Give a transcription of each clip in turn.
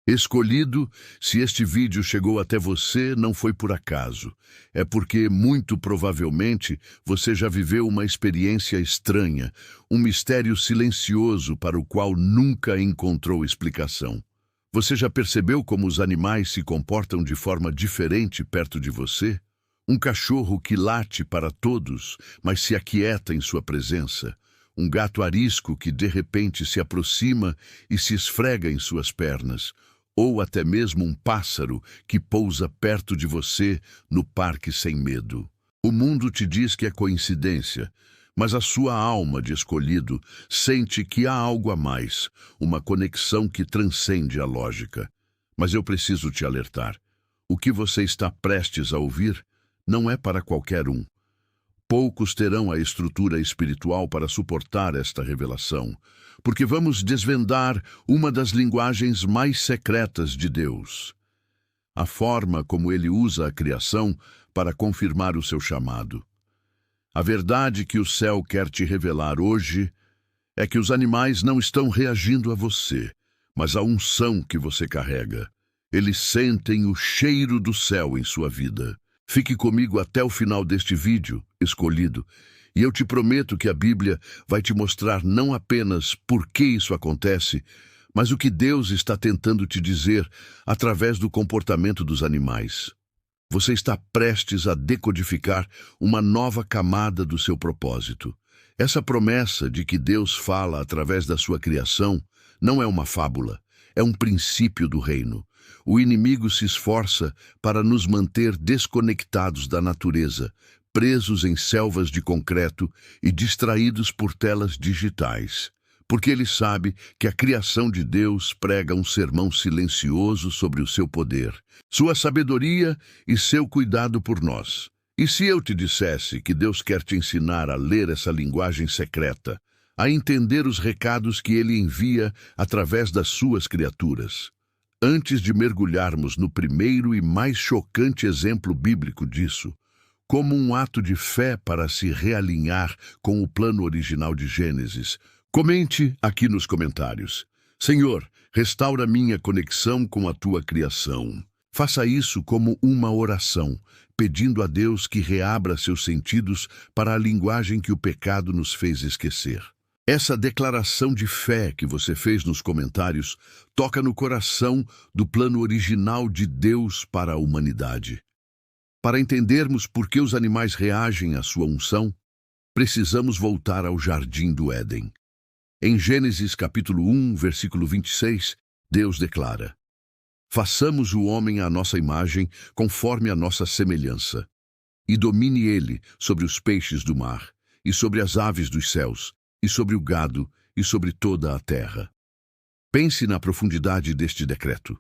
Escolhido, se este vídeo chegou até você, não foi por acaso. É porque, muito provavelmente, você já viveu uma experiência estranha, um mistério silencioso para o qual nunca encontrou explicação. Você já percebeu como os animais se comportam de forma diferente perto de você? Um cachorro que late para todos, mas se aquieta em sua presença. Um gato arisco que de repente se aproxima e se esfrega em suas pernas. Ou até mesmo um pássaro que pousa perto de você no parque sem medo. O mundo te diz que é coincidência, mas a sua alma de escolhido sente que há algo a mais, uma conexão que transcende a lógica. Mas eu preciso te alertar. O que você está prestes a ouvir não é para qualquer um. Poucos terão a estrutura espiritual para suportar esta revelação, porque vamos desvendar uma das linguagens mais secretas de Deus. A forma como Ele usa a criação para confirmar o seu chamado. A verdade que o céu quer te revelar hoje é que os animais não estão reagindo a você, mas à unção que você carrega. Eles sentem o cheiro do céu em sua vida. Fique comigo até o final deste vídeo, escolhido, e eu te prometo que a Bíblia vai te mostrar não apenas por que isso acontece, mas o que Deus está tentando te dizer através do comportamento dos animais. Você está prestes a decodificar uma nova camada do seu propósito. Essa promessa de que Deus fala através da sua criação não é uma fábula, é um princípio do reino. O inimigo se esforça para nos manter desconectados da natureza, presos em selvas de concreto e distraídos por telas digitais, porque ele sabe que a criação de Deus prega um sermão silencioso sobre o seu poder, sua sabedoria e seu cuidado por nós. E se eu te dissesse que Deus quer te ensinar a ler essa linguagem secreta, a entender os recados que ele envia através das suas criaturas? Antes de mergulharmos no primeiro e mais chocante exemplo bíblico disso, como um ato de fé para se realinhar com o plano original de Gênesis, comente aqui nos comentários: Senhor, restaura minha conexão com a tua criação. Faça isso como uma oração, pedindo a Deus que reabra seus sentidos para a linguagem que o pecado nos fez esquecer. Essa declaração de fé que você fez nos comentários toca no coração do plano original de Deus para a humanidade. Para entendermos por que os animais reagem à sua unção, precisamos voltar ao Jardim do Éden. Em Gênesis capítulo 1, versículo 26, Deus declara: Façamos o homem à nossa imagem, conforme a nossa semelhança, e domine ele sobre os peixes do mar, e sobre as aves dos céus, e sobre o gado, e sobre toda a terra. Pense na profundidade deste decreto.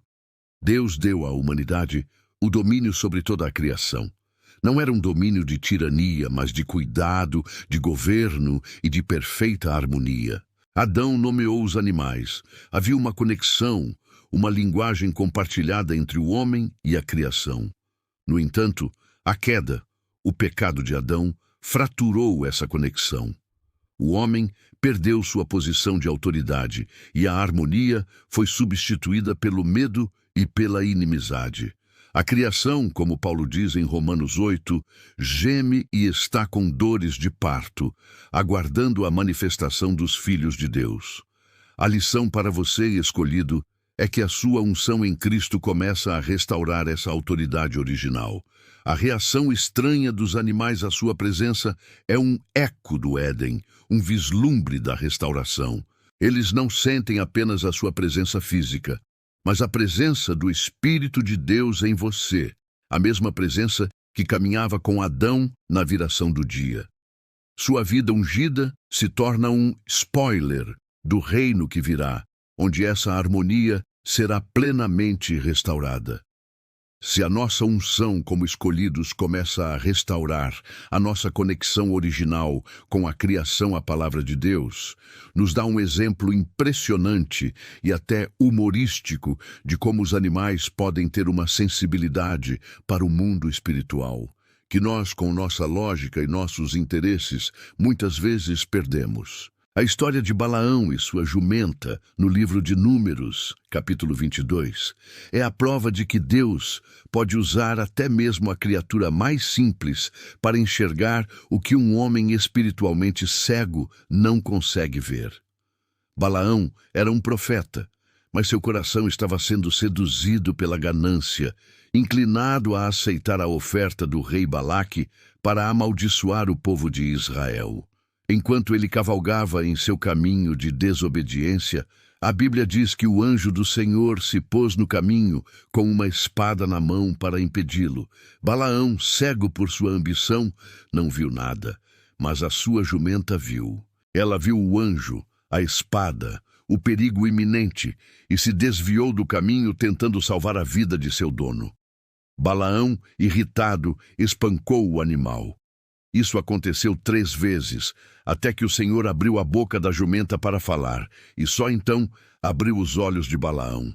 Deus deu à humanidade o domínio sobre toda a criação. Não era um domínio de tirania, mas de cuidado, de governo e de perfeita harmonia. Adão nomeou os animais. Havia uma conexão, uma linguagem compartilhada entre o homem e a criação. No entanto, a queda, o pecado de Adão, fraturou essa conexão. O homem perdeu sua posição de autoridade e a harmonia foi substituída pelo medo e pela inimizade. A criação, como Paulo diz em Romanos 8, geme e está com dores de parto, aguardando a manifestação dos filhos de Deus. A lição para você, escolhido, é que a sua unção em Cristo começa a restaurar essa autoridade original. A reação estranha dos animais à sua presença é um eco do Éden, um vislumbre da restauração. Eles não sentem apenas a sua presença física, mas a presença do Espírito de Deus em você, a mesma presença que caminhava com Adão na viração do dia. Sua vida ungida se torna um spoiler do reino que virá, onde essa harmonia será plenamente restaurada. Se a nossa unção como escolhidos começa a restaurar a nossa conexão original com a criação, a palavra de Deus, nos dá um exemplo impressionante e até humorístico de como os animais podem ter uma sensibilidade para o mundo espiritual, que nós, com nossa lógica e nossos interesses, muitas vezes perdemos. A história de Balaão e sua jumenta, no livro de Números, capítulo 22, é a prova de que Deus pode usar até mesmo a criatura mais simples para enxergar o que um homem espiritualmente cego não consegue ver. Balaão era um profeta, mas seu coração estava sendo seduzido pela ganância, inclinado a aceitar a oferta do rei Balaque para amaldiçoar o povo de Israel. Enquanto ele cavalgava em seu caminho de desobediência, a Bíblia diz que o anjo do Senhor se pôs no caminho com uma espada na mão para impedi-lo. Balaão, cego por sua ambição, não viu nada, mas a sua jumenta viu. Ela viu o anjo, a espada, o perigo iminente e se desviou do caminho tentando salvar a vida de seu dono. Balaão, irritado, espancou o animal. Isso aconteceu 3 vezes, até que o Senhor abriu a boca da jumenta para falar, e só então abriu os olhos de Balaão.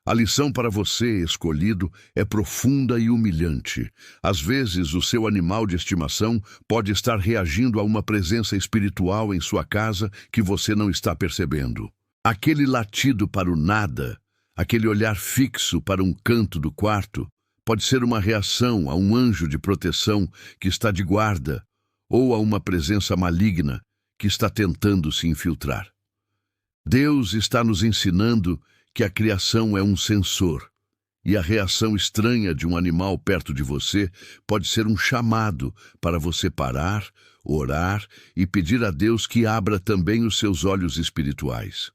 A lição para você, escolhido, é profunda e humilhante. Às vezes, o seu animal de estimação pode estar reagindo a uma presença espiritual em sua casa que você não está percebendo. Aquele latido para o nada, aquele olhar fixo para um canto do quarto, pode ser uma reação a um anjo de proteção que está de guarda ou a uma presença maligna que está tentando se infiltrar. Deus está nos ensinando que a criação é um sensor, e a reação estranha de um animal perto de você pode ser um chamado para você parar, orar e pedir a Deus que abra também os seus olhos espirituais.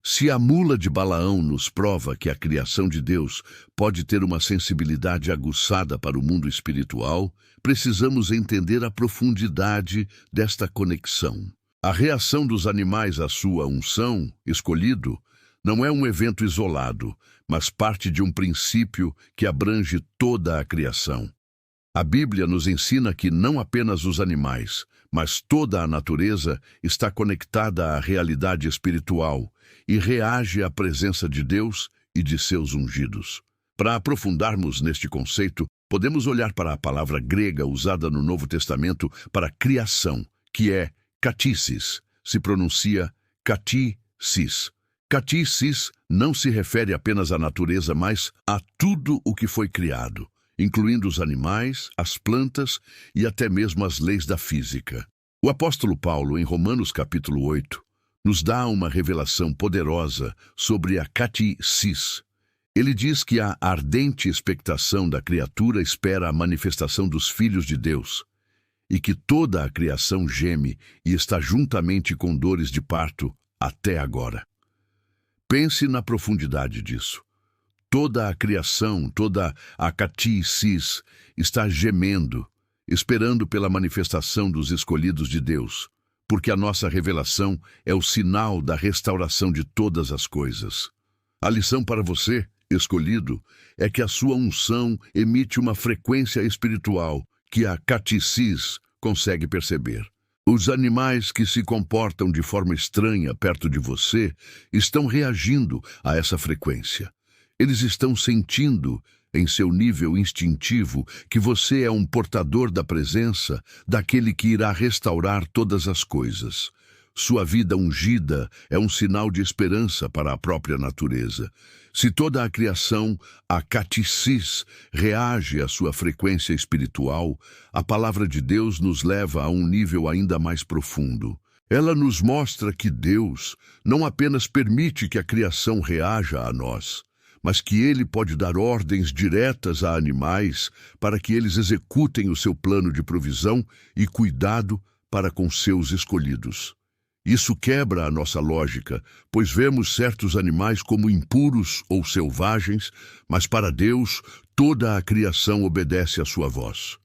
Se a mula de Balaão nos prova que a criação de Deus pode ter uma sensibilidade aguçada para o mundo espiritual, precisamos entender a profundidade desta conexão. A reação dos animais à sua unção, escolhido, não é um evento isolado, mas parte de um princípio que abrange toda a criação. A Bíblia nos ensina que não apenas os animais, mas toda a natureza está conectada à realidade espiritual e reage à presença de Deus e de seus ungidos. Para aprofundarmos neste conceito, podemos olhar para a palavra grega usada no Novo Testamento para criação, que é katisis, se pronuncia katisis. Katisis não se refere apenas à natureza, mas a tudo o que foi criado, incluindo os animais, as plantas e até mesmo as leis da física. O apóstolo Paulo, em Romanos capítulo 8, nos dá uma revelação poderosa sobre a katisis. Ele diz que a ardente expectação da criatura espera a manifestação dos filhos de Deus, e que toda a criação geme e está juntamente com dores de parto até agora. Pense na profundidade disso. Toda a criação, toda a katisis está gemendo, esperando pela manifestação dos escolhidos de Deus, porque a nossa revelação é o sinal da restauração de todas as coisas. A lição para você, escolhido, é que a sua unção emite uma frequência espiritual que a katisis consegue perceber. Os animais que se comportam de forma estranha perto de você estão reagindo a essa frequência. Eles estão sentindo, em seu nível instintivo, que você é um portador da presença daquele que irá restaurar todas as coisas. Sua vida ungida é um sinal de esperança para a própria natureza. Se toda a criação, a katisis, reage à sua frequência espiritual, a palavra de Deus nos leva a um nível ainda mais profundo. Ela nos mostra que Deus não apenas permite que a criação reaja a nós, mas que Ele pode dar ordens diretas a animais para que eles executem o seu plano de provisão e cuidado para com seus escolhidos. Isso quebra a nossa lógica, pois vemos certos animais como impuros ou selvagens, mas para Deus toda a criação obedece à sua voz.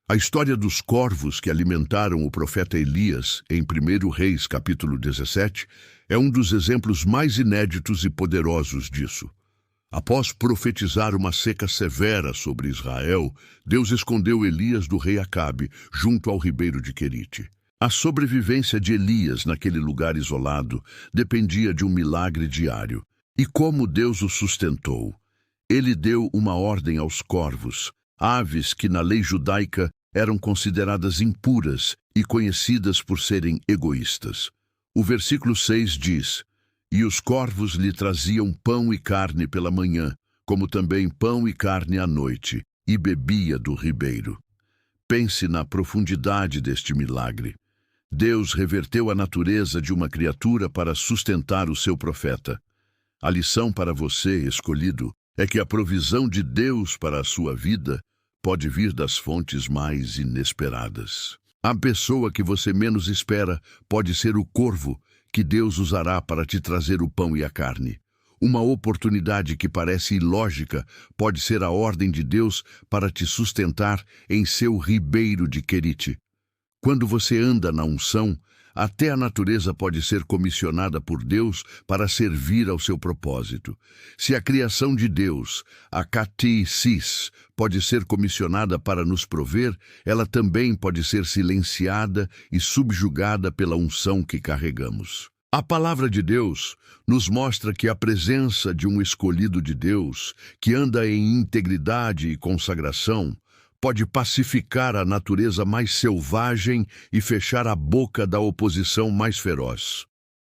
A história dos corvos que alimentaram o profeta Elias, em 1 Reis, capítulo 17, é um dos exemplos mais inéditos e poderosos disso. Após profetizar uma seca severa sobre Israel, Deus escondeu Elias do rei Acabe, junto ao ribeiro de Querite. A sobrevivência de Elias naquele lugar isolado dependia de um milagre diário. E como Deus o sustentou? Ele deu uma ordem aos corvos, aves que na lei judaica eram consideradas impuras e conhecidas por serem egoístas. O versículo 6 diz: E os corvos lhe traziam pão e carne pela manhã, como também pão e carne à noite, e bebia do ribeiro. Pense na profundidade deste milagre. Deus reverteu a natureza de uma criatura para sustentar o seu profeta. A lição para você, escolhido, é que a provisão de Deus para a sua vida pode vir das fontes mais inesperadas. A pessoa que você menos espera pode ser o corvo que Deus usará para te trazer o pão e a carne. Uma oportunidade que parece ilógica pode ser a ordem de Deus para te sustentar em seu ribeiro de Querite. Quando você anda na unção, até a natureza pode ser comissionada por Deus para servir ao seu propósito. Se a criação de Deus, a Catesis, pode ser comissionada para nos prover, ela também pode ser silenciada e subjugada pela unção que carregamos. A palavra de Deus nos mostra que a presença de um escolhido de Deus, que anda em integridade e consagração, pode pacificar a natureza mais selvagem e fechar a boca da oposição mais feroz.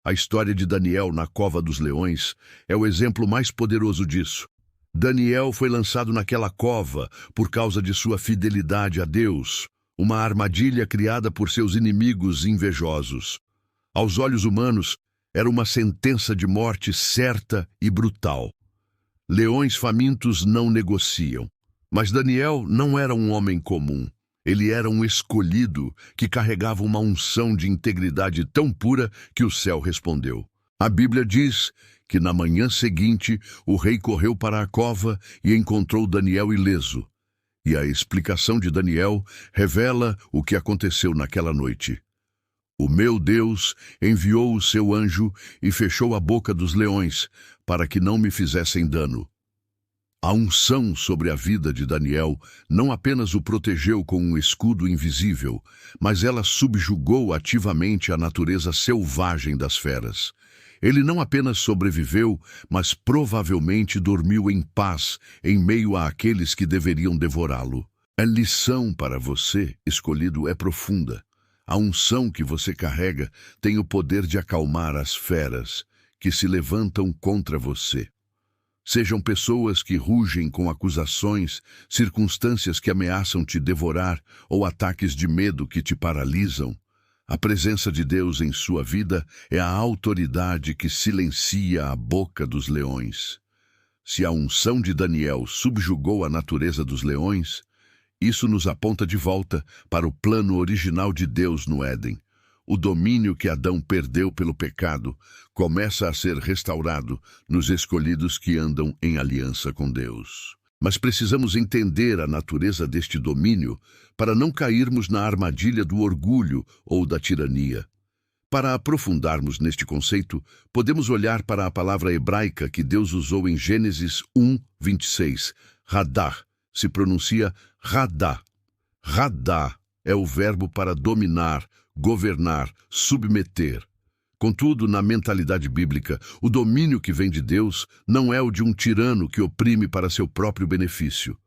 A história de Daniel na cova dos leões é o exemplo mais poderoso disso. Daniel foi lançado naquela cova por causa de sua fidelidade a Deus, uma armadilha criada por seus inimigos invejosos. Aos olhos humanos, era uma sentença de morte certa e brutal. Leões famintos não negociam. Mas Daniel não era um homem comum. Ele era um escolhido que carregava uma unção de integridade tão pura que o céu respondeu. A Bíblia diz que na manhã seguinte o rei correu para a cova e encontrou Daniel ileso. E a explicação de Daniel revela o que aconteceu naquela noite. O meu Deus enviou o seu anjo e fechou a boca dos leões para que não me fizessem dano. A unção sobre a vida de Daniel não apenas o protegeu com um escudo invisível, mas ela subjugou ativamente a natureza selvagem das feras. Ele não apenas sobreviveu, mas provavelmente dormiu em paz em meio àqueles que deveriam devorá-lo. A lição para você, escolhido, é profunda. A unção que você carrega tem o poder de acalmar as feras que se levantam contra você. Sejam pessoas que rugem com acusações, circunstâncias que ameaçam te devorar ou ataques de medo que te paralisam. A presença de Deus em sua vida é a autoridade que silencia a boca dos leões. Se a unção de Daniel subjugou a natureza dos leões, isso nos aponta de volta para o plano original de Deus no Éden. O domínio que Adão perdeu pelo pecado começa a ser restaurado nos escolhidos que andam em aliança com Deus. Mas precisamos entender a natureza deste domínio para não cairmos na armadilha do orgulho ou da tirania. Para aprofundarmos neste conceito, podemos olhar para a palavra hebraica que Deus usou em Gênesis 1:26. Radá se pronuncia radá. Radá é o verbo para dominar, governar, submeter. Contudo, na mentalidade bíblica, o domínio que vem de Deus não é o de um tirano que oprime para seu próprio benefício.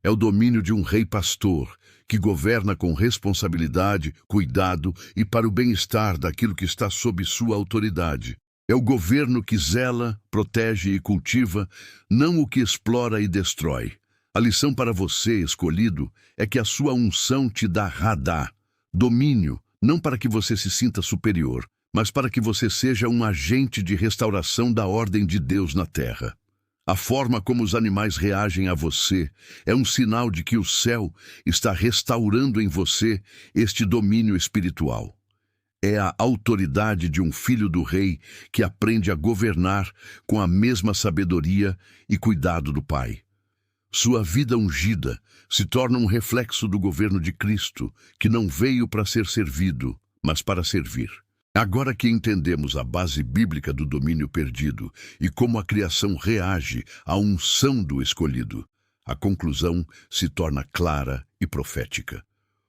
É o domínio de um rei pastor, que governa com responsabilidade, cuidado e para o bem-estar daquilo que está sob sua autoridade. É o governo que zela, protege e cultiva, não o que explora e destrói. A lição para você, escolhido, é que a sua unção te dá radá, domínio, não para que você se sinta superior, mas para que você seja um agente de restauração da ordem de Deus na terra. A forma como os animais reagem a você é um sinal de que o céu está restaurando em você este domínio espiritual. É a autoridade de um filho do rei que aprende a governar com a mesma sabedoria e cuidado do Pai. Sua vida ungida se torna um reflexo do governo de Cristo, que não veio para ser servido, mas para servir. Agora que entendemos a base bíblica do domínio perdido e como a criação reage à unção do escolhido, a conclusão se torna clara e profética.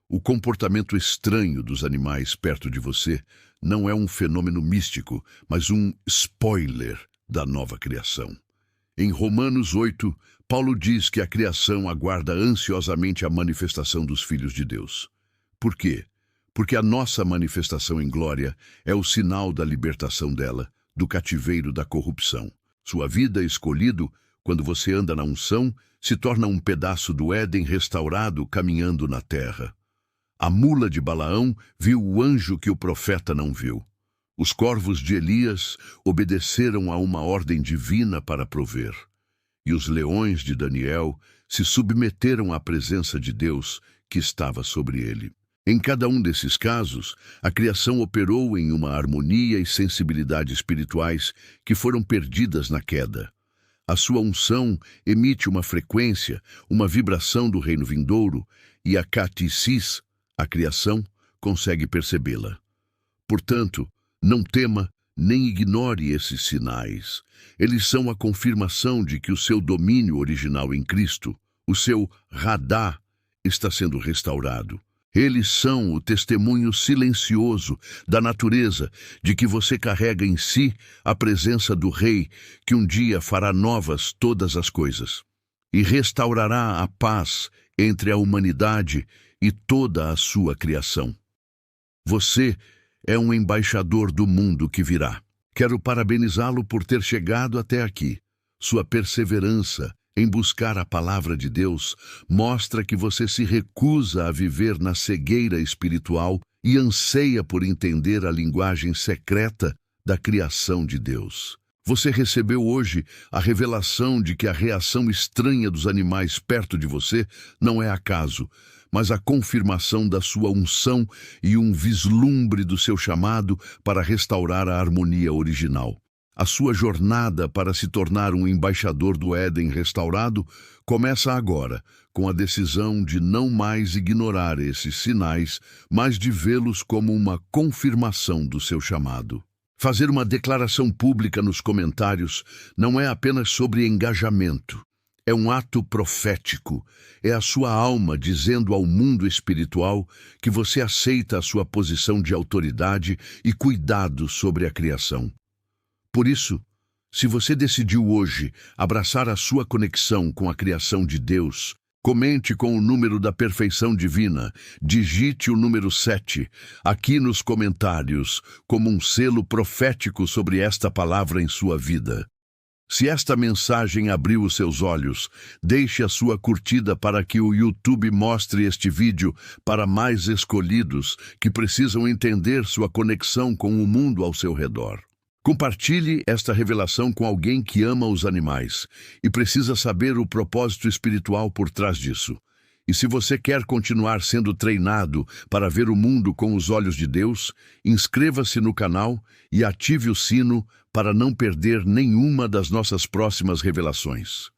O comportamento estranho dos animais perto de você não é um fenômeno místico, mas um spoiler da nova criação. Em Romanos 8, Paulo diz que a criação aguarda ansiosamente a manifestação dos filhos de Deus. Por quê? porque a nossa manifestação em glória é o sinal da libertação dela, do cativeiro da corrupção. Sua vida escolhido, quando você anda na unção, se torna um pedaço do Éden restaurado caminhando na terra. A mula de Balaão viu o anjo que o profeta não viu. Os corvos de Elias obedeceram a uma ordem divina para prover. E os leões de Daniel se submeteram à presença de Deus que estava sobre ele. Em cada um desses casos, a criação operou em uma harmonia e sensibilidade espirituais que foram perdidas na queda. A sua unção emite uma frequência, uma vibração do reino vindouro, e a Katisis, a criação, consegue percebê-la. Portanto, não tema nem ignore esses sinais. Eles são a confirmação de que o seu domínio original em Cristo, o seu radar, está sendo restaurado. Eles são o testemunho silencioso da natureza de que você carrega em si a presença do Rei, que um dia fará novas todas as coisas e restaurará a paz entre a humanidade e toda a sua criação. Você é um embaixador do mundo que virá. Quero parabenizá-lo por ter chegado até aqui. Sua perseverança em buscar a palavra de Deus mostra que você se recusa a viver na cegueira espiritual e anseia por entender a linguagem secreta da criação de Deus. Você recebeu hoje a revelação de que a reação estranha dos animais perto de você não é acaso, mas a confirmação da sua unção e um vislumbre do seu chamado para restaurar a harmonia original. A sua jornada para se tornar um embaixador do Éden restaurado começa agora, com a decisão de não mais ignorar esses sinais, mas de vê-los como uma confirmação do seu chamado. Fazer uma declaração pública nos comentários não é apenas sobre engajamento. É um ato profético. É a sua alma dizendo ao mundo espiritual que você aceita a sua posição de autoridade e cuidado sobre a criação. Por isso, se você decidiu hoje abraçar a sua conexão com a criação de Deus, comente com o número da perfeição divina, digite o número 7 aqui nos comentários como um selo profético sobre esta palavra em sua vida. Se esta mensagem abriu os seus olhos, deixe a sua curtida para que o YouTube mostre este vídeo para mais escolhidos que precisam entender sua conexão com o mundo ao seu redor. Compartilhe esta revelação com alguém que ama os animais e precisa saber o propósito espiritual por trás disso. E se você quer continuar sendo treinado para ver o mundo com os olhos de Deus, inscreva-se no canal e ative o sino para não perder nenhuma das nossas próximas revelações.